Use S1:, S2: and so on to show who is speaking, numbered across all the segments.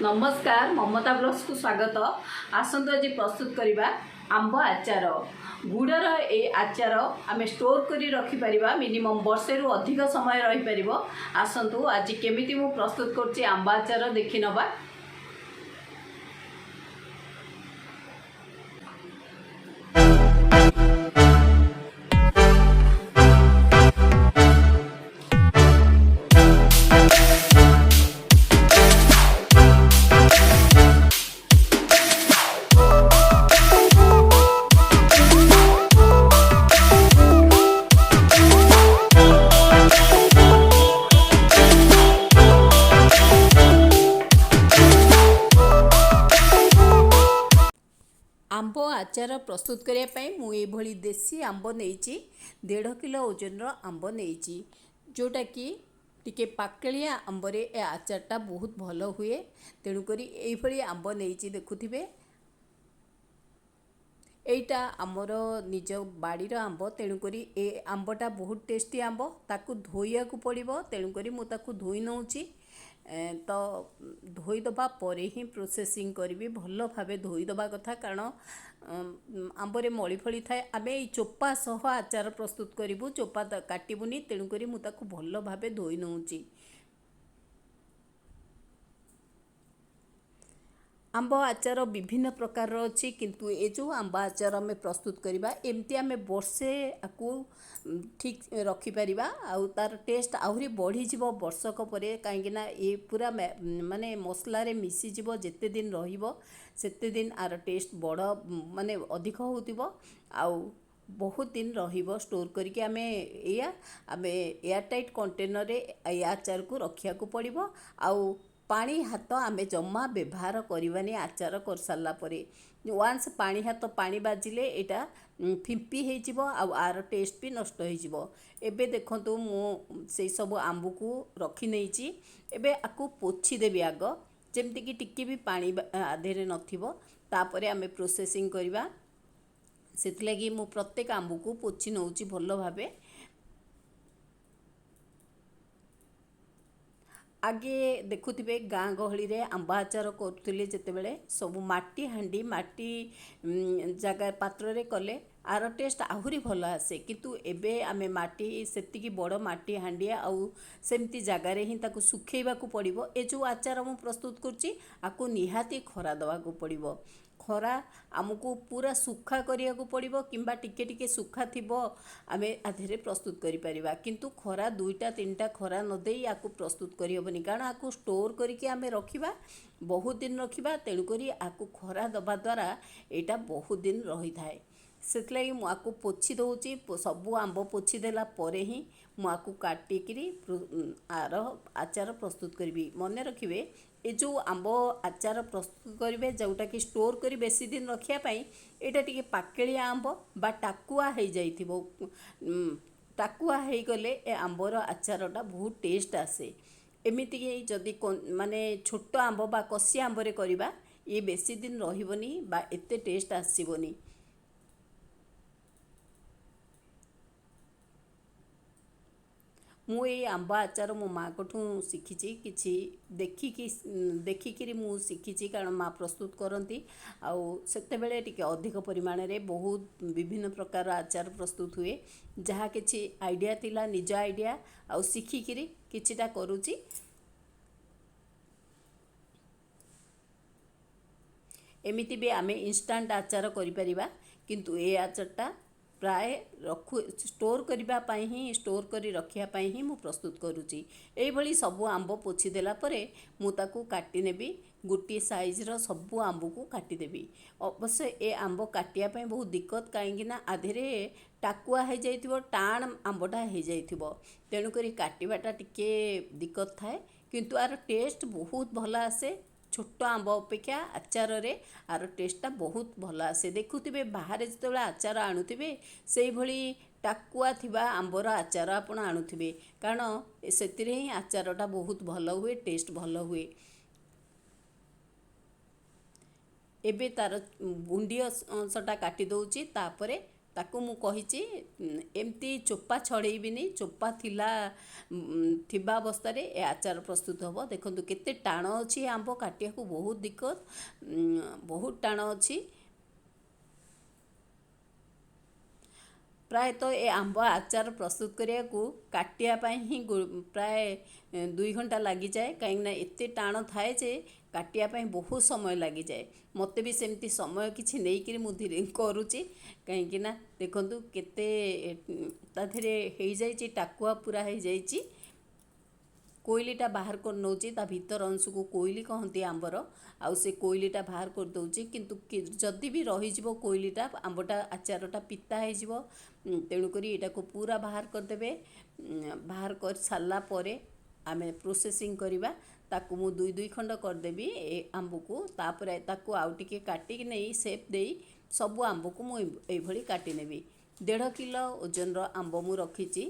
S1: नमस्कार ममता ब्लॉग्स को स्वागत। आसंत आज प्रस्तुत करवा आंब आचार गुड़र ए आचार आम स्टोर कर रखिपर मिनिमम वर्षे रु अधिक समय रही पार। आसतु आज केमिति मु प्रस्तुत कर आंब आचार देखि नबा। आंब आचार प्रस्तुत करने मुझे देसी आंब नहीं 1.5 किलो ओजन आंब नहीं जोटा कि टिके पाकलिया आंबर ए आचारटा बहुत भल हुए। तेणुक ये आंब नहीं देखुवे एटा आमर निज बाड़ीर आंब। तेणुक ए आंबटा बहुत टेस्टी आंब ताकू धोइया को पड़ो। तेणुक मुझे धोई नौची तो धोईदबा परे ही प्रोसेसिंग करी भल भाव धोईदबा कथा कारण आंबरे मली फली थाए। आम ये चोपा सह आचार प्रस्तुत करूँ चोपा काटबूनी। तेणुक मुझे भल भाव धोई नौची। आंब आचार विभिन्न प्रकार अच्छी किंतु ये जो आंब आचार आम प्रस्तुत करवा एमती आम वर्षे आपको ठीक रखिपर आउ तार टेस्ट आहरी बढ़ीज वर्षक पर कहीं ये पूरा माने मसला रे मिसीज जेते दिन रते दिन आर टेस्ट बड़ माने अधिक हो आउ बहुत दिन रहिबो स्टोर करके आम एयरटाइट कंटेनर रे आचार को रखिया को पड़िबो। आउ पानी हाथ आम जमा व्यवहार करवानी आचार कर सारा पर वान्स पानी हाथ पानी बाजिले यहाँ फिंपी हो आर टेस्ट भी नष्ट हो। एबे देखंतु मु से सब आंब को रखी नहीं एबे आकु पोछि देबी आग जेमती कि टिके भी पानी आधे नथिबो। तापरे आमे प्रोसेसिंग करवा सेति लगी मु प्रत्येक आंब को पोछि नउची भल भाबे। आगे देखुथिबे गाँ गहली रे आंबा आचार करुले जेतेबेले सब माटी हांडी माटी जगह पात्र रे कले आर टेस्ट आहुरी भल आसे। किंतु एबे आमे माटी सेतिकी बड़ माटी हांडिया आउ सेमती जगार ही ताकू सुखेबा को पड़िबो। ए जो आचार मु प्रस्तुत करची आकू निहाती खरा दवा को पड़िबो। खरा आमको पूरा सुखा करिया को पड़िबो किंबा टिके टिके सुखा थिबो आमे आधेरे प्रस्तुत करि परिबा। किंतु खरा 2-3टा खरा न देई आकू प्रस्तुत करि होबनी कारण आकू स्टोर करके आमे रखिबा बहुत दिन रखिबा। तेणु करी आकू खरा दबा द्वारा एटा बहुत दिन रही थाए। सेतलागी मु आकू पोछि दउची सबु आंब पोछि देला परे ही मु आकू काटिकी आर आचार प्रस्तुत करी। मने रखिबे ए जो आंब आचार प्रस्तुत करेंगे जोटा कि स्टोर कर बेसी दिन रखापी यहाँ टी पाकलिया आंब बा टाकुआ हो जाइथिबो। टाकुआ हो गले ए आंबर आचारटा बहुत टेस्ट आसे। एमिति जदि माने छोट आंब बा कसी आंबरे करवा ये बेसी दिन रहिबनी बा एते टेस्ट आसीबनी। मु ये आंब आचार मो माँ को शिखी कि देखिकी मु शिखी कारण माँ प्रस्तुत करती आते टिके अधिक परिमाण रे बहुत विभिन्न प्रकार आचार प्रस्तुत हुए। जहाँ किसी आइडिया थिला निज आइडिया आउ शिखिकी किछिटा करुची। एमिति भी आमे इंस्टांट आचार करिपरिबा किंतु ए आचारटा प्राय रखु स्टोर करने ही स्टोर करी रखिया ही मु प्रस्तुत करुची। एभली सबु आंब पोछि देला परे मु ताकू काटी नेबी गोटे साइजर सबु आंब को काटी देबी। अवश्य ए आंब काटिया पई बहुत दिक्कत कहीं आधेरे टाकुआ हो जाइथिबो टाण आंबटा हो जाइथिबो। तेणु करी काटिबाटा टिके दिक्कत थाए किंतु आर टेस्ट बहुत भल आसे। छोट आंब अपेक्षा आचार रे आर टेस्टा बहुत भल आसे। देखुथिबे बाहर जो आचार आणुथिबे से भली टाकुआ थिबा आंबर आचार आपण आणुथिबे कारण सेतिरे ही आचारटा बहुत भल हुए टेस्ट भल हुए। एबे तार बुंडी अंशटा काटी दउची तापरे ତାକୁ ମୁଁ କହିଛି ଏମିତି ଚୋପା ଛଡ଼େଇବିନି, ଚୋପା ଥିବା ଅବସ୍ଥାରେ ଏ ଆଚାର ପ୍ରସ୍ତୁତ ହେବ। ଦେଖନ୍ତୁ କେତେ ଟାଣ ଅଛି, ଆମ୍ବ କାଟିବାକୁ ବହୁତ ଦିକ୍କତ, ବହୁତ ଟାଣ ଅଛି। ପ୍ରାୟତଃ ଏ ଆମ୍ବ ଆଚାର ପ୍ରସ୍ତୁତ କରିବାକୁ କାଟିବା ପାଇଁ ହିଁ ପ୍ରାୟ 2 ଘଣ୍ଟା ଲାଗିଯାଏ, କାହିଁକିନା ଏତେ ଟାଣ ଥାଏ ଯେ କାଟିବା ପାଇଁ ବହୁତ ସମୟ ଲାଗିଯାଏ। ମୋତେ ବି ସେମିତି ସମୟ କିଛି ନେଇକରି ମୁଁ ଧୀରେ କରୁଛି, କାହିଁକିନା ଦେଖନ୍ତୁ କେତେ ତା ଦେହରେ ହେଇଯାଇଛି, ଟାକୁଆ ପୁରା ହେଇଯାଇଛି। କୋଇଲିଟା ବାହାର କରିନେଉଛି, ତା ଭିତର ଅଂଶକୁ କୋଇଲି କହନ୍ତି ଆମ୍ବର, ଆଉ ସେ କୋଇଲିଟା ବାହାର କରିଦେଉଛି। କିନ୍ତୁ ଯଦି ବି ରହିଯିବ କୋଇଲିଟା, ଆମ୍ବଟା ଆଚାରଟା ପିତା ହେଇଯିବ। ତେଣୁକରି ଏଇଟାକୁ ପୁରା ବାହାର କରିଦେବେ। ବାହାର କରି ସାରିଲା ପରେ ଆମେ ପ୍ରୋସେସିଂ କରିବା। ତାକୁ ମୁଁ 2 ଖଣ୍ଡ କରିଦେବି ଏ ଆମ୍ବକୁ, ତାପରେ ତାକୁ ଆଉ ଟିକେ କାଟିକି ନେଇ ସେପ୍ ଦେଇ ସବୁ ଆମ୍ବକୁ ମୁଁ ଏଇଭଳି କାଟି ନେବି। 1.5 କିଲୋ ଓଜନର ଆମ୍ବ ମୁଁ ରଖିଛି।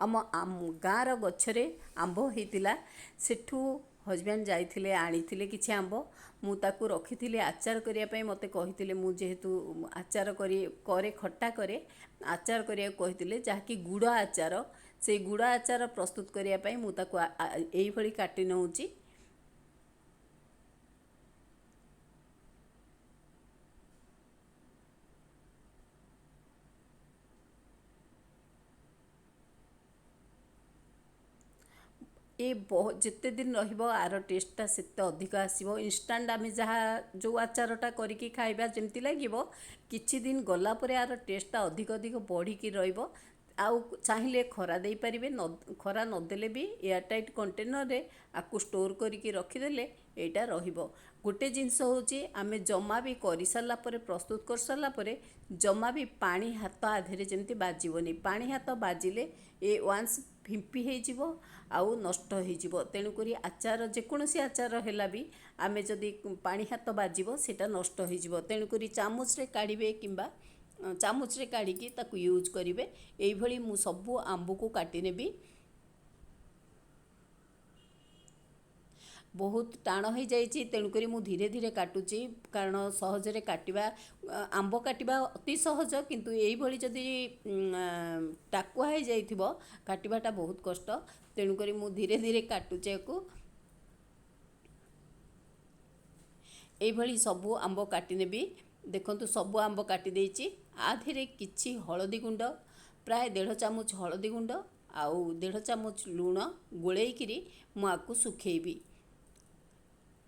S1: ଆମ ଗାଁର ଗଛରେ ଆମ୍ବ ହେଇଥିଲା, ସେଠୁ ହଜବ୍ୟାଣ୍ଡ ଯାଇଥିଲେ ଆଣିଥିଲେ କିଛି ଆମ୍ବ। ମୁଁ ତାକୁ ରଖିଥିଲି ଆଚାର କରିବା ପାଇଁ। ମୋତେ କହିଥିଲେ, ମୁଁ ଯେହେତୁ ଆଚାର କରେ ଖଟା କରେ, ଆଚାର କରିବାକୁ କହିଥିଲେ, ଯାହାକି ଗୁଡ଼ ଆଚାର। ସେଇ ଗୁଡ଼ ଆଚାର ପ୍ରସ୍ତୁତ କରିବା ପାଇଁ ମୁଁ ତାକୁ ଏଇଭଳି କାଟି ନେଉଛି। ଯେତେ ଦିନ ରହିବ ଆର ଟେଷ୍ଟଟା ସେତେ ଅଧିକ ଆସିବ। ଇନଷ୍ଟାଣ୍ଟ ଆମେ ଯାହା ଯେଉଁ ଆଚାରଟା କରିକି ଖାଇବା ଯେମିତି ଲାଗିବ, କିଛି ଦିନ ଗଲା ପରେ ଆର ଟେଷ୍ଟଟା ଅଧିକ ଅଧିକ ବଢ଼ିକି ରହିବ। ଆଉ ଚାହିଁଲେ ଖରା ଦେଇପାରିବେ, ଖରା ନଦେଲେ ବି ଏୟାରଟାଇଟ୍ କଣ୍ଟେନରରେ ଆକୁ ଷ୍ଟୋର୍ କରିକି ରଖିଦେଲେ ଏଇଟା ରହିବ। ଗୋଟେ ଜିନିଷ ହେଉଛି, ଆମେ ଜମା ବି କରିସାରିଲା ପରେ, ପ୍ରସ୍ତୁତ କରିସାରିଲା ପରେ ଜମା ବି ପାଣି ହାତ ଆଧିରେ ଯେମିତି ବାଜିବନି। ପାଣି ହାତ ବାଜିଲେ ଏ ୱାନ୍ସ ଫିମ୍ପି ହେଇଯିବ ଆଉ ନଷ୍ଟ ହେଇଯିବ। ତେଣୁକରି ଆଚାର, ଯେକୌଣସି ଆଚାର ହେଲା ବି, ଆମେ ଯଦି ପାଣି ହାତ ବାଜିବ ସେଇଟା ନଷ୍ଟ ହେଇଯିବ। ତେଣୁକରି ଚାମଚରେ କାଢ଼ିବେ କିମ୍ବା ଚାମଚରେ କାଢ଼ିକି ତାକୁ ୟୁଜ୍ କରିବେ। ଏଇଭଳି ମୁଁ ସବୁ ଆମ୍ବକୁ କାଟି ନେବି। ବହୁତ ଟାଣ ହେଇଯାଇଛି, ତେଣୁକରି ମୁଁ ଧୀରେ ଧୀରେ କାଟୁଛି, କାରଣ ସହଜରେ କାଟିବା, ଆମ୍ବ କାଟିବା ଅତି ସହଜ, କିନ୍ତୁ ଏଇଭଳି ଯଦି ଟାକୁଆ ହେଇଯାଇଥିବ କାଟିବାଟା ବହୁତ କଷ୍ଟ। ତେଣୁକରି ମୁଁ ଧୀରେ ଧୀରେ କାଟୁଛି ୟାକୁ। ଏଇଭଳି ସବୁ ଆମ୍ବ କାଟି ନେବି। ଦେଖନ୍ତୁ ସବୁ ଆମ୍ବ କାଟି ଦେଇଛି। ଆ ଦେହରେ କିଛି ହଳଦୀ ଗୁଣ୍ଡ, ପ୍ରାୟ 1.5 ଚାମଚ ହଳଦୀ ଗୁଣ୍ଡ ଆଉ 1.5 ଚାମଚ ଲୁଣ ଗୋଳେଇକିରି ମୁଁ ଆକୁ ଶୁଖେଇବି।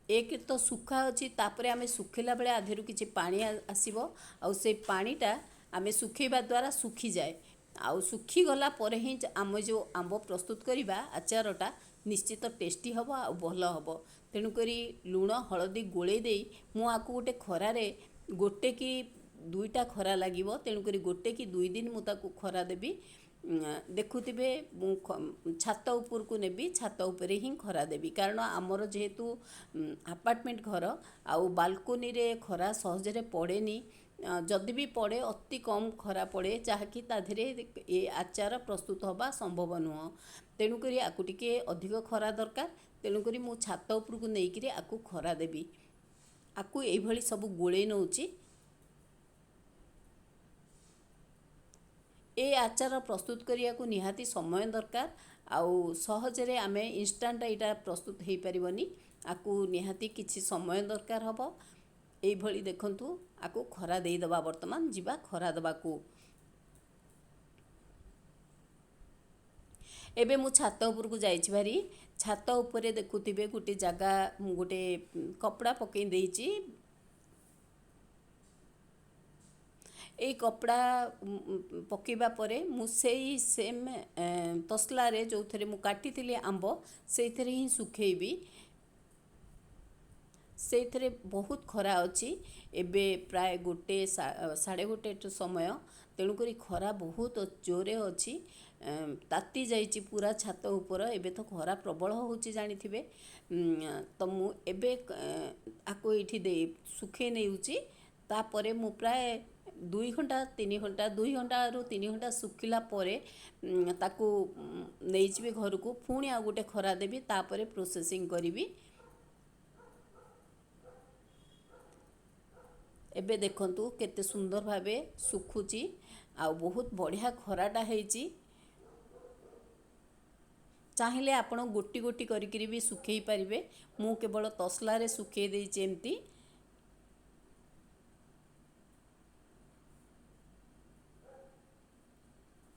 S1: ଏକ ତ ଶୁଖା ଅଛି, ତାପରେ ଆମେ ଶୁଖେଇଲା ବେଳେ ଆ ଦେହରୁ କିଛି ପାଣି ଆସିବ, ଆଉ ସେ ପାଣିଟା ଆମେ ଶୁଖେଇବା ଦ୍ୱାରା ଶୁଖିଯାଏ। ଆଉ ଶୁଖିଗଲା ପରେ ହିଁ ଆମେ ଯେଉଁ ଆମ୍ବ ପ୍ରସ୍ତୁତ କରିବା ଆଚାରଟା ନିଶ୍ଚିତ ଟେଷ୍ଟି ହେବ ଆଉ ଭଲ ହେବ। ତେଣୁକରି ଲୁଣ ହଳଦୀ ଗୋଳେଇ ଦେଇ ମୁଁ ଆକୁ ଗୋଟେ ଖରାରେ, 1 କି 2ଟା ଖରା ଲାଗିବ, ତେଣୁକରି 1 କି 2 ଦିନ ମୁଁ ତାକୁ ଖରା ଦେବି। ଦେଖୁଥିବେ ମୁଁ ଛାତ ଉପରକୁ ନେବି, ଛାତ ଉପରେ ହିଁ ଖରା ଦେବି, କାରଣ ଆମର ଯେହେତୁ ଆପାର୍ଟମେଣ୍ଟ ଘର, ଆଉ ବାଲକୋନିରେ ଖରା ସହଜରେ ପଡ଼େନି। ଯଦି ବି ପଡ଼େ ଅତି କମ୍ ଖରା ପଡ଼େ, ଯାହାକି ତା ଦେହରେ ଏ ଆଚାର ପ୍ରସ୍ତୁତ ହେବା ସମ୍ଭବ ନୁହଁ। ତେଣୁକରି ଆକୁ ଟିକେ ଅଧିକ ଖରା ଦରକାର। ତେଣୁକରି ମୁଁ ଛାତ ଉପରକୁ ନେଇକରି ଆକୁ ଖରା ଦେବି। ଆକୁ ଏଇଭଳି ସବୁ ଗୋଳେଇ ନେଉଛି। ଏ ଆଚାର ପ୍ରସ୍ତୁତ କରିବାକୁ ନିହାତି ସମୟ ଦରକାର, ଆଉ ସହଜରେ ଆମେ ଇନଷ୍ଟାଣ୍ଟ ଏଇଟା ପ୍ରସ୍ତୁତ ହେଇପାରିବନି। ଆକୁ ନିହାତି କିଛି ସମୟ ଦରକାର ହେବ। ଏଇଭଳି ଦେଖନ୍ତୁ, ଆକୁ ଖରା ଦେଇଦେବା। ବର୍ତ୍ତମାନ ଯିବା ଖରା ଦେବାକୁ। ଏବେ ମୁଁ ଛାତ ଉପରକୁ ଯାଇଛି ଭାରି। ଛାତ ଉପରେ ଦେଖୁଥିବେ ଗୋଟେ ଜାଗା, ମୁଁ ଗୋଟେ କପଡ଼ା ପକେଇ ଦେଇଛି। ଏଇ କପଡ଼ା ପକାଇବା ପରେ ମୁଁ ସେଇ ସେମ୍ ତସଲାରେ ଯେଉଁଥିରେ ମୁଁ କାଟିଥିଲି ଆମ୍ବ, ସେଇଥିରେ ହିଁ ଶୁଖେଇବି। ସେଇଥିରେ ବହୁତ ଖରା ଅଛି। ଏବେ ପ୍ରାୟ 1 ସାଢ଼େ 1 ସମୟ, ତେଣୁକରି ଖରା ବହୁତ ଜୋରେ ଅଛି। ତାତି ଯାଇଛି ପୁରା ଛାତ ଉପର। ଏବେ ତ ଖରା ପ୍ରବଳ ହେଉଛି ଜାଣିଥିବେ। ତ ମୁଁ ଏବେ ଆକୁ ଏଇଠି ଶୁଖେଇ ନେଉଛି। ତାପରେ ମୁଁ ପ୍ରାୟ 2 ଘଣ୍ଟାରୁ 3 ଘଣ୍ଟା ଶୁଖିଲା ପରେ ତାକୁ ନେଇଯିବି ଘରକୁ। ପୁଣି ଆଉ ଗୋଟେ ଖରା ଦେବି, ତାପରେ ପ୍ରୋସେସିଂ କରିବି। ଏବେ ଦେଖନ୍ତୁ କେତେ ସୁନ୍ଦର ଭାବେ ଶୁଖୁଛି ଆଉ ବହୁତ ବଢ଼ିଆ ଖରାଟା ହେଇଛି। ଚାହିଁଲେ ଆପଣ ଗୋଟି ଗୋଟି କରିକିରି ବି ଶୁଖେଇ ପାରିବେ। ମୁଁ କେବଳ ତସଲାରେ ଶୁଖେଇ ଦେଇଛି ଏମିତି।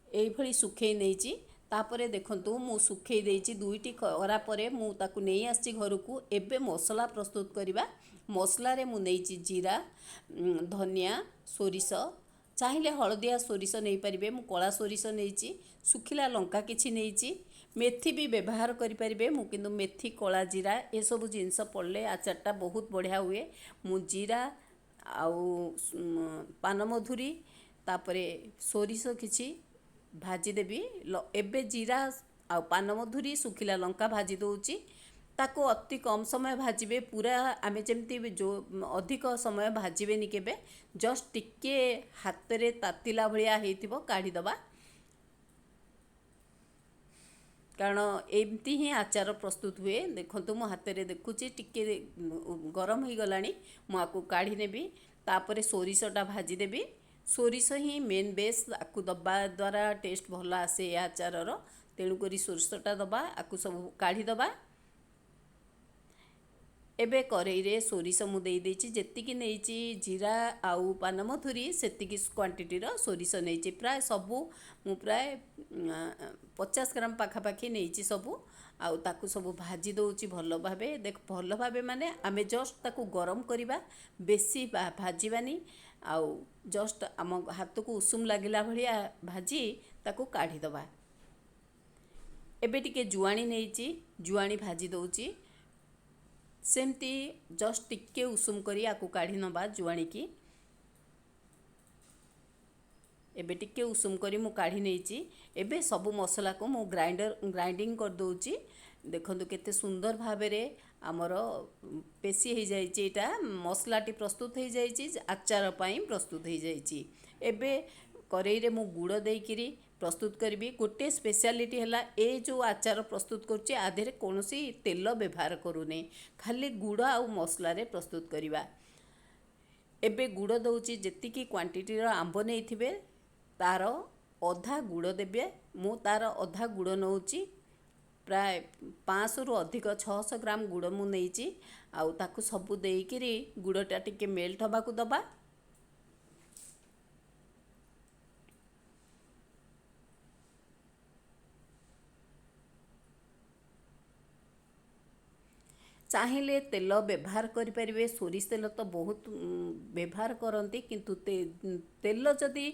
S1: এইଭଳି ଶୁଖେଇ ନେଇଛି। ତାପରେ ଦେଖନ୍ତୁ ମୁଁ ଶୁଖେଇ ଦେଇଛି, ଦୁଇଟି ଖରା ପରେ ମୁଁ ତାକୁ ନେଇ ଆସିଛି ଘରକୁ। ଏବେ ମସଲା ପ୍ରସ୍ତୁତ କରିବା। ମସଲାରେ ମୁଁ ନେଇଛି ଜିରା, ଧନିଆ, ସୋରିଷ, ଚାହିଁଲେ ହଳଦିଆ ସୋରିଷ ନେଇପାରିବେ, ମୁଁ କଳା ସୋରିଷ ନେଇଛି। ଶୁଖିଲା ଲଙ୍କା କିଛି ନେଇଛି, ମେଥି ବି ବ୍ୟବହାର କରିପାରିବେ। ମୁଁ କିନ୍ତୁ ମେଥି, କଳା ଜିରା ଏସବୁ ଜିନିଷ ପଡ଼ିଲେ ଆଚାରଟା ବହୁତ ବଢ଼ିଆ ହୁଏ। ମୁଁ ଜିରା ଆଉ ପାନମଧୁରୀ ତାପରେ ସୋରିଷ କିଛି ଭାଜିଦେବି। ଏବେ ଜିରା ଆଉ ପାନମଧୁରୀ, ଶୁଖିଲା ଲଙ୍କା ଭାଜି ଦେଉଛି। ତାକୁ ଅତି କମ୍ ସମୟ ଭାଜିବେ, ପୁରା ଆମେ ଯେମିତି ଅଧିକ ସମୟ ଭାଜିବେନି କେବେ। ଜଷ୍ଟ ଟିକେ ହାତରେ ତାତିଲା ଭଳିଆ ହେଇଥିବ କାଢ଼ିଦେବା। କାରଣ ଏମିତି ହିଁ ଆଚାର ପ୍ରସ୍ତୁତ ହୁଏ। ଦେଖନ୍ତୁ ମୁଁ ହାତରେ ଦେଖୁଛି ଟିକେ ଗରମ ହେଇଗଲାଣି, ମୁଁ ଆକୁ କାଢ଼ି ନେବି। ତାପରେ ସୋରିଷଟା ଭାଜିଦେବି। ସୋରିଷ ହିଁ ମେନ୍ ବେସ୍, ଆକୁ ଦେବା ଦ୍ୱାରା ଟେଷ୍ଟ ଭଲ ଆସେ ଏ ଆଚାରର। ତେଣୁକରି ସୋରିଷଟା ଦେବା, ଆକୁ ସବୁ କାଢ଼ିଦେବା। ଏବେ କରେଇରେ ସୋରିଷ ମୁଁ ଦେଇଦେଇଛି, ଯେତିକି ନେଇଛି ଜିରା ଆଉ ପାନମଧୁରୀ ସେତିକି କ୍ୱାଣ୍ଟିଟିର ସୋରିଷ ନେଇଛି। ପ୍ରାୟ ସବୁ ମୁଁ ପ୍ରାୟ 50 ଗ୍ରାମ ପାଖାପାଖି ନେଇଛି ସବୁ। ଆଉ ତାକୁ ସବୁ ଭାଜି ଦେଉଛି ଭଲ ଭାବେ। ଦେଖ ଭଲ ଭାବେ ମାନେ ଆମେ ଜଷ୍ଟ ତାକୁ ଗରମ କରିବା, ବେଶୀ ଭାଜିବାନି। ଆଉ ଜଷ୍ଟ ଆମ ହାତକୁ ଉଷୁମ ଲାଗିଲା ଭଳିଆ ଭାଜି ତାକୁ କାଢ଼ିଦେବା। ଏବେ ଟିକେ ଜୁଆଣି ନେଇଛି, ଜୁଆଣି ଭାଜି ଦେଉଛି। ସେମିତି ଜଷ୍ଟ ଟିକେ ଉଷୁମ କରି ଆକୁ କାଢ଼ି ନେବା ଜୁଆଣିକି। ଏବେ ଟିକେ ଉଷୁମ କରି ମୁଁ କାଢ଼ି ନେଇଛି। ଏବେ ସବୁ ମସଲାକୁ ମୁଁ ଗ୍ରାଇଣ୍ଡିଙ୍ଗ କରିଦେଉଛି। ଦେଖନ୍ତୁ କେତେ ସୁନ୍ଦର ଭାବରେ ଆମର ପେଶି ହେଇଯାଇଛି। ଏଇଟା ମସଲାଟି ପ୍ରସ୍ତୁତ ହେଇଯାଇଛି, ଆଚାର ପାଇଁ ପ୍ରସ୍ତୁତ ହେଇଯାଇଛି। ଏବେ କରେଇରେ ମୁଁ ଗୁଡ଼ ଦେଇକିରି ପ୍ରସ୍ତୁତ କରିବି। ଗୋଟିଏ ସ୍ପେଶାଲିଟି ହେଲା, ଏ ଯେଉଁ ଆଚାର ପ୍ରସ୍ତୁତ କରୁଛି ଆ ଦେହରେ କୌଣସି ତେଲ ବ୍ୟବହାର କରୁନି, ଖାଲି ଗୁଡ଼ ଆଉ ମସଲାରେ ପ୍ରସ୍ତୁତ କରିବା। ଏବେ ଗୁଡ଼ ଦେଉଛି, ଯେତିକି କ୍ୱାଣ୍ଟିଟିର ଆମ୍ବ ନେଇଥିବେ ତାର ଅଧା ଗୁଡ଼ ଦେବେ। ମୁଁ ତାର ଅଧା ଗୁଡ଼ ନେଉଛି, ପ୍ରାୟ 500ରୁ ଅଧିକ 600 ଗ୍ରାମ ଗୁଡ଼ ମୁଁ ନେଇଛି। ଆଉ ତାକୁ ସବୁ ଦେଇକିରି ଗୁଡ଼ଟା ଟିକେ ମେଲ୍ଟ ହେବାକୁ ଦେବା। ଚାହିଁଲେ ତେଲ ବ୍ୟବହାର କରିପାରିବେ। ସୋରିଷ ତେଲ ତ ବହୁତ ବ୍ୟବହାର କରନ୍ତି, କିନ୍ତୁ ତେଲ ଯଦି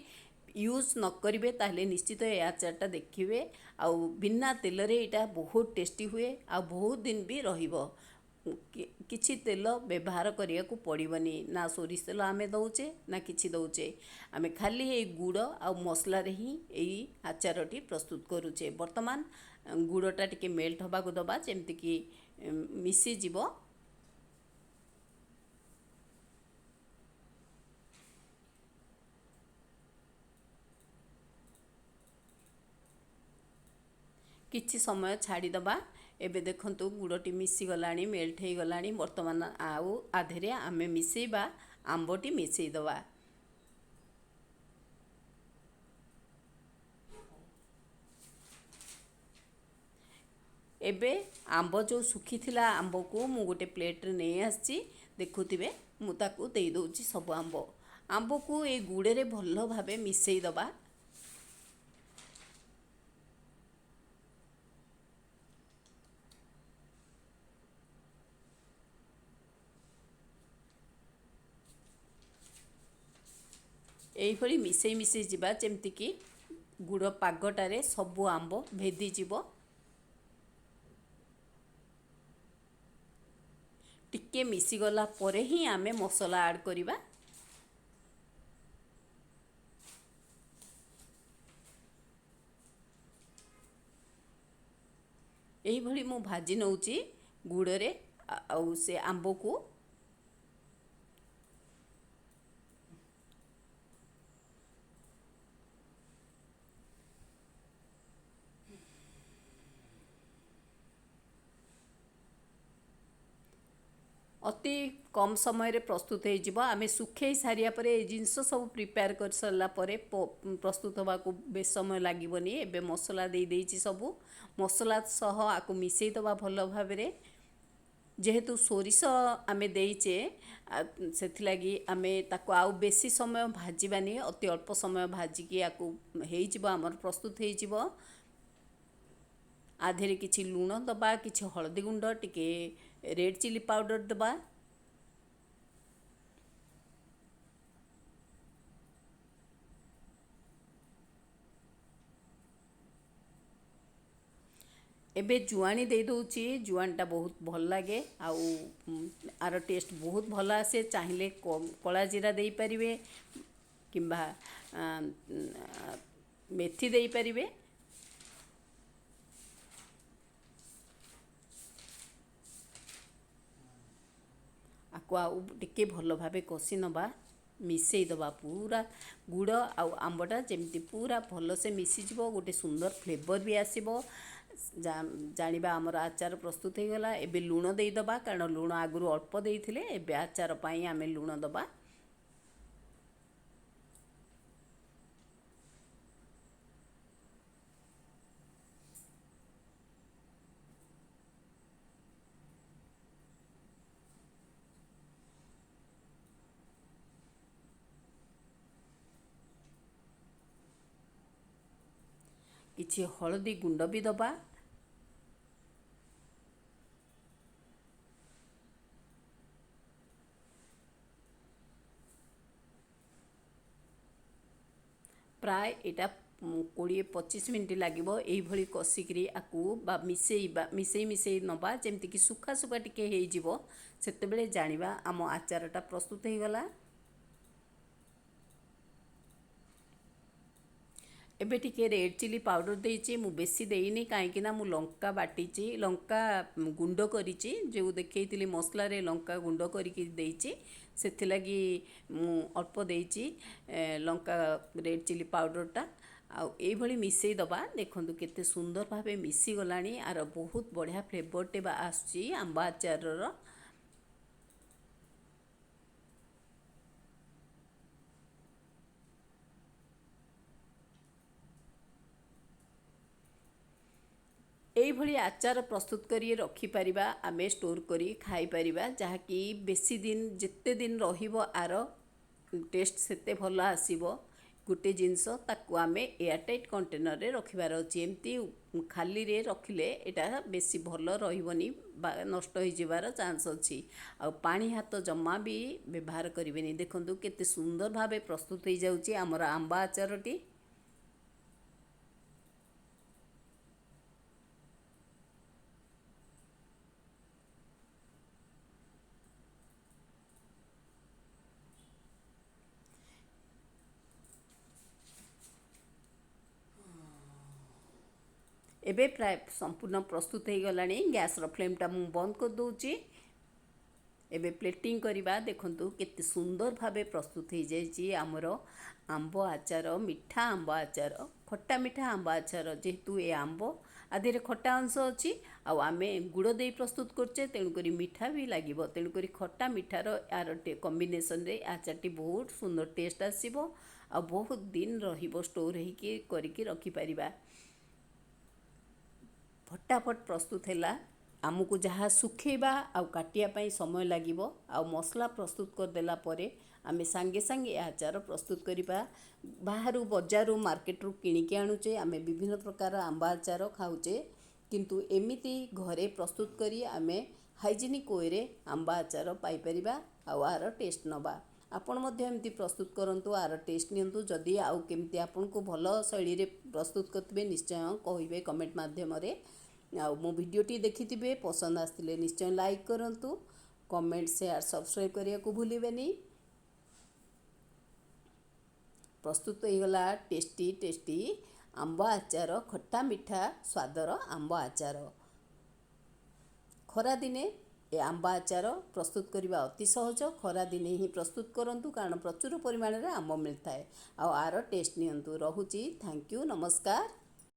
S1: ୟୁଜ୍ ନ କରିବେ ତାହେଲେ ନିଶ୍ଚିତ ଏ ଆଚାରଟା ଦେଖିବେ। ଆଉ ବିନା ତେଲରେ ଏଇଟା ବହୁତ ଟେଷ୍ଟି ହୁଏ, ଆଉ ବହୁତ ଦିନ ବି ରହିବ। କିଛି ତେଲ ବ୍ୟବହାର କରିବାକୁ ପଡ଼ିବନି, ନା ସୋରିଷ ତେଲ ଆମେ ଦେଉଛେ ନା କିଛି ଦେଉଛେ। ଆମେ ଖାଲି ଏଇ ଗୁଡ଼ ଆଉ ମସଲାରେ ହିଁ ଏଇ ଆଚାରଟି ପ୍ରସ୍ତୁତ କରୁଛେ। ବର୍ତ୍ତମାନ ଗୁଡ଼ଟା ଟିକେ ମେଲ୍ଟ ହେବାକୁ ଦେବା, ଯେମିତିକି ମିଶିଯିବ। କିଛି ସମୟ ଛାଡ଼ିଦେବା। ଏବେ ଦେଖନ୍ତୁ ଗୁଡ଼ଟି ମିଶିଗଲାଣି, ମେଲ୍ଟ ହେଇଗଲାଣି। ବର୍ତ୍ତମାନ ଆଉ ଆଧେରେ ଆମେ ମିଶେଇବା, ଆମ୍ବଟି ମିଶେଇଦେବା। ଏବେ ଆମ୍ବ ଯେଉଁ ଶୁଖିଥିଲା ଆମ୍ବକୁ ମୁଁ ଗୋଟେ ପ୍ଲେଟ୍ରେ ନେଇ ଆସିଛି। ଦେଖୁଥିବେ ମୁଁ ତାକୁ ଦେଇ ଦେଉଛି ସବୁ ଆମ୍ବକୁ ଏଇ ଗୁଡ଼ରେ ଭଲ ଭାବେ ମିଶେଇ ଦେବା। এইଭଳି ମିଶେଇ ଯିବା, ଯେମିତିକି ଗୁଡ଼ ପାଗଟାରେ ସବୁ ଆମ୍ବ ଭେଦିଯିବ। ଟିକେ ମିଶିଗଲା ପରେ ହିଁ ଆମେ ମସଲା ଆଡ଼୍ କରିବା। এইଭଳି ମୁଁ ଭାଜି ନେଉଛି ଗୁଡ଼ରେ ଆଉ ସେ ଆମ୍ବକୁ। ଅତି କମ୍ ସମୟରେ ପ୍ରସ୍ତୁତ ହେଇଯିବ। ଆମେ ଶୁଖେଇ ସାରିବା ପରେ ଏ ଜିନିଷ ସବୁ ପ୍ରିପେୟାର କରି ସାରିଲା ପରେ ପ୍ରସ୍ତୁତ ହେବାକୁ ବେଶୀ ସମୟ ଲାଗିବନି। ଏବେ ମସଲା ଦେଇଛି ସବୁ, ମସଲା ସହ ଆକୁ ମିଶାଇ ଦେବା ଭଲ ଭାବରେ। ଯେହେତୁ ସୋରିଷ ଆମେ ଦେଇଛେ ସେଥିଲାଗି ଆମେ ତାକୁ ଆଉ ବେଶୀ ସମୟ ଭାଜିବାନି, ଅତି ଅଳ୍ପ ସମୟ ଭାଜିକି ଆକୁ ହେଇଯିବ, ଆମର ପ୍ରସ୍ତୁତ ହେଇଯିବ। ଆ ଦେହରେ କିଛି ଲୁଣ ଦେବା, କିଛି ହଳଦୀ ଗୁଣ୍ଡ, ଟିକେ ରେଡ୍ ଚିଲି ପାଉଡ଼ର ଦେବା। ଏବେ ଜୁଆଣି ଦେଇ ଦେଉଛି, ଜୁଆଣିଟା ବହୁତ ଭଲ ଲାଗେ ଆଉ ଆର ଟେଷ୍ଟ ବହୁତ ଭଲ ଆସେ। ଚାହିଁଲେ କଳା ଜିରା ଦେଇପାରିବେ କିମ୍ବା ମେଥି ଦେଇପାରିବେ। ଆକୁ ଆଉ ଟିକେ ଭଲ ଭାବେ କଷି ନେବା, ମିଶାଇ ଦେବା। ପୁରା ଗୁଡ଼ ଆଉ ଆମ୍ବଟା ଯେମିତି ପୁରା ଭଲସେ ମିଶିଯିବ, ଗୋଟେ ସୁନ୍ଦର ଫ୍ଲେଭର ବି ଆସିବ। ଜାଣିବା ଆମର ଆଚାର ପ୍ରସ୍ତୁତ ହେଇଗଲା। ଏବେ ଲୁଣ ଦେଇଦେବା, କାରଣ ଲୁଣ ଆଗରୁ ଅଳ୍ପ ଦେଇଥିଲେ, ଏବେ ଆଚାର ପାଇଁ ଆମେ ଲୁଣ ଦେବା। କିଛି ହଳଦୀ ଗୁଣ୍ଡ ବି ଦେବା। ପ୍ରାୟ ଏଇଟା 20-25 ମିନିଟ୍ ଲାଗିବ ଏଇଭଳି କଷିକିରି ଆକୁ ବା ମିଶାଇ ନେବା, ଯେମିତିକି ସୁଖା ସୁଖା ଟିକେ ହେଇଯିବ। ସେତେବେଳେ ଜାଣିବା ଆମ ଆଚାରଟା ପ୍ରସ୍ତୁତ ହେଇଗଲା। ଏବେ ଟିକେ ରେଡ୍ ଚିଲି ପାଉଡ଼ର ଦେଇଛି, ମୁଁ ବେଶୀ ଦେଇନି କାହିଁକିନା ମୁଁ ଲଙ୍କା ବାଟିଛି, ଲଙ୍କା ଗୁଣ୍ଡ କରିଛି, ଯେଉଁ ଦେଖେଇଥିଲି ମସଲାରେ ଲଙ୍କା ଗୁଣ୍ଡ କରିକି ଦେଇଛି, ସେଥିଲାଗି ମୁଁ ଅଳ୍ପ ଦେଇଛି ଲଙ୍କା ରେଡ୍ ଚିଲି ପାଉଡ଼ରଟା। ଆଉ ଏଇଭଳି ମିଶାଇ ଦେବା। ଦେଖନ୍ତୁ କେତେ ସୁନ୍ଦର ଭାବେ ମିଶିଗଲାଣି, ଆର ବହୁତ ବଢ଼ିଆ ଫ୍ଲେଭରଟେ ବା ଆସୁଛି ଆମ୍ବ ଆଚାରର। এইଭଳି ଆଚାର ପ୍ରସ୍ତୁତ କରି ରଖିପାରିବା, ଆମେ ଷ୍ଟୋର କରି ଖାଇପାରିବା, ଯାହାକି ବେଶୀ ଦିନ ଯେତେ ଦିନ ରହିବ ଆର ଟେଷ୍ଟ ସେତେ ଭଲ ଆସିବ। ଗୋଟେ ଜିନିଷ ତାକୁ ଆମେ ଏୟାରଟାଇଟ୍ କଣ୍ଟେନରରେ ରଖିବାର ଅଛି। ଏମିତି ଖାଲିରେ ରଖିଲେ ଏଇଟା ବେଶୀ ଭଲ ରହିବନି ବା ନଷ୍ଟ ହୋଇଯିବାର ଚାନ୍ସ ଅଛି। ଆଉ ପାଣି ହାତ ଜମା ବି ବ୍ୟବହାର କରିବେନି। ଦେଖନ୍ତୁ କେତେ ସୁନ୍ଦର ଭାବେ ପ୍ରସ୍ତୁତ ହେଇଯାଉଛି ଆମର ଆମ୍ବ ଆଚାରଟି। ଏବେ ପ୍ରାୟ ସମ୍ପୂର୍ଣ୍ଣ ପ୍ରସ୍ତୁତ ହେଇଗଲାଣି। ଗ୍ୟାସର ଫ୍ଲେମ୍ଟା ମୁଁ ବନ୍ଦ କରିଦେଉଛି। ଏବେ ପ୍ଲେଟିଂ କରିବା। ଦେଖନ୍ତୁ କେତେ ସୁନ୍ଦର ଭାବେ ପ୍ରସ୍ତୁତ ହେଇଯାଇଛି ଆମର ଆମ୍ବ ଆଚାର, ମିଠା ଆମ୍ବ ଆଚାର, ଖଟା ମିଠା ଆମ୍ବ ଆଚାର। ଯେହେତୁ ଏ ଆମ୍ବ ଆଧିରେ ଖଟା ଅଂଶ ଅଛି ଆଉ ଆମେ ଗୁଡ଼ ଦେଇ ପ୍ରସ୍ତୁତ କରୁଛେ, ତେଣୁକରି ମିଠା ବି ଲାଗିବ। ତେଣୁକରି ଖଟା ମିଠାର ଆର କମ୍ବିନେସନରେ ଆଚାରଟି ବହୁତ ସୁନ୍ଦର ଟେଷ୍ଟ ଆସିବ ଆଉ ବହୁତ ଦିନ ରହିବ, ଷ୍ଟୋର ହେଇକି କରିକି ରଖିପାରିବା। ଫଟାଫଟ ପ୍ରସ୍ତୁତ ହେଲା। ଆମକୁ ଯାହା ଶୁଖେଇବା ଆଉ କାଟିବା ପାଇଁ ସମୟ ଲାଗିବ, ଆଉ ମସଲା ପ୍ରସ୍ତୁତ କରିଦେଲା ପରେ ଆମେ ସାଙ୍ଗେ ସାଙ୍ଗେ ଏ ଆଚାର ପ୍ରସ୍ତୁତ କରିବା। ବାହାରୁ ବଜାରରୁ ମାର୍କେଟରୁ କିଣିକି ଆଣୁଛେ, ଆମେ ବିଭିନ୍ନ ପ୍ରକାର ଆମ୍ବ ଆଚାର ଖାଉଛେ, କିନ୍ତୁ ଏମିତି ଘରେ ପ୍ରସ୍ତୁତ କରି ଆମେ ହାଇଜେନିକ୍ ୱେରେ ଆମ୍ବ ଆଚାର ପାଇପାରିବା ଆଉ ଆର ଟେଷ୍ଟ ନେବା। ଆପଣ ମଧ୍ୟ ଏମିତି ପ୍ରସ୍ତୁତ କରନ୍ତୁ, ଆର ଟେଷ୍ଟ ନିଅନ୍ତୁ। ଯଦି ଆଉ କେମିତି ଆପଣଙ୍କୁ ଭଲ ଶୈଳୀରେ ପ୍ରସ୍ତୁତ କରିଥିବେ ନିଶ୍ଚୟ କହିବେ କମେଣ୍ଟ ମାଧ୍ୟମରେ। ଆଉ ମୋ ଭିଡ଼ିଓଟି ଦେଖିଥିବେ, ପସନ୍ଦ ଆସିଥିଲେ ନିଶ୍ଚୟ ଲାଇକ୍ କରନ୍ତୁ, କମେଣ୍ଟ ସେୟାର ସବସ୍କ୍ରାଇବ୍ କରିବାକୁ ଭୁଲିବେନି। ପ୍ରସ୍ତୁତ ହେଇଗଲା ଟେଷ୍ଟି ଆମ୍ବ ଆଚାର, ଖଟା ମିଠା ସ୍ୱାଦର ଆମ୍ବ ଆଚାର। ଖରାଦିନେ ଏ ଆମ୍ବ ଆଚାର ପ୍ରସ୍ତୁତ କରିବା ଅତି ସହଜ। ଖରାଦିନେ ହିଁ ପ୍ରସ୍ତୁତ କରନ୍ତୁ, କାରଣ ପ୍ରଚୁର ପରିମାଣରେ ଆମ୍ବ ମିଳିଥାଏ। ଆଉ ଆର ଟେଷ୍ଟ ନିଅନ୍ତୁ। ରହୁଛି। ଥ୍ୟାଙ୍କ ୟୁ, ନମସ୍କାର।